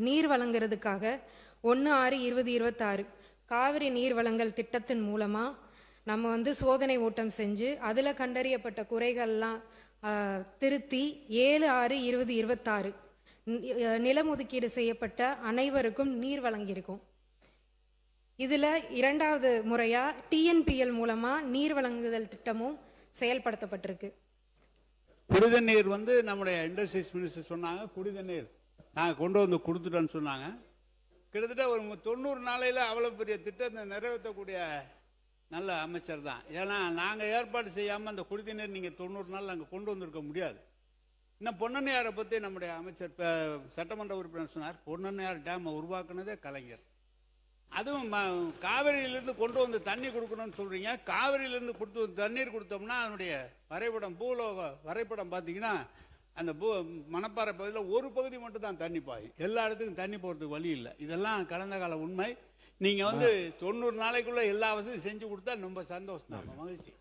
நீர் வழங்குறதுக்காக 1/6/2026 காவிரி நீர் வழங்கல் திட்டத்தின் மூலமாக நம்ம சோதனை ஓட்டம் செஞ்சு அதில் கண்டறியப்பட்ட குறைகள்லாம் திருத்தி 7/6/2026 நிலம் ஒதுக்கீடு செய்யப்பட்ட அனைவருக்கும் நீர் வழங்கியிருக்கும். இதில் இரண்டாவது முறையாக டிஎன்பிஎல் மூலமாக நீர் வழங்குதல் திட்டமும் செயல்படுத்தப்பட்டிருக்கு. குடித நீர் நம்முடைய இண்டஸ்ட்ரீஸ் மினிஸ்டர் சொன்னாங்க, குடித நீர் நாங்கள் கொண்டு வந்து கொடுத்துட்டோன்னு சொன்னாங்க. கிட்டத்தட்ட ஒரு 90 நாளையில் அவ்வளோ பெரிய திட்டத்தை நிறைவேற்றக்கூடிய நல்ல அமைச்சர் தான். ஏன்னா நாங்கள் ஏற்பாடு செய்யாமல் அந்த குடித நீர் நீங்கள் 90 நாள் அங்கே கொண்டு வந்திருக்க முடியாது. இன்னும் பொன்னண்ணையாரை பற்றி நம்முடைய அமைச்சர் சட்டமன்ற உறுப்பினர் சொன்னார். பொன்னண்ணையார் டேமை உருவாக்குனதே கலைஞர். அதுவும் காவிரியிலிருந்து கொண்டு வந்து தண்ணி கொடுக்கணும்னு சொல்றீங்க. காவிரியிலிருந்து தண்ணீர் கொடுத்தோம்னா அதனுடைய வரைபடம் பூலோக வரைபடம் பார்த்தீங்கன்னா அந்த மணப்பாறை பகுதியில் ஒரு பகுதி மட்டும் தான் தண்ணி பாயும். எல்லா இடத்துக்கும் தண்ணி போகிறதுக்கு வழி இல்லை. இதெல்லாம் கடந்த கால உண்மை. நீங்க 90 நாளைக்குள்ள எல்லா வசதியும் செஞ்சு கொடுத்தா ரொம்ப சந்தோஷம் தான், மகிழ்ச்சி.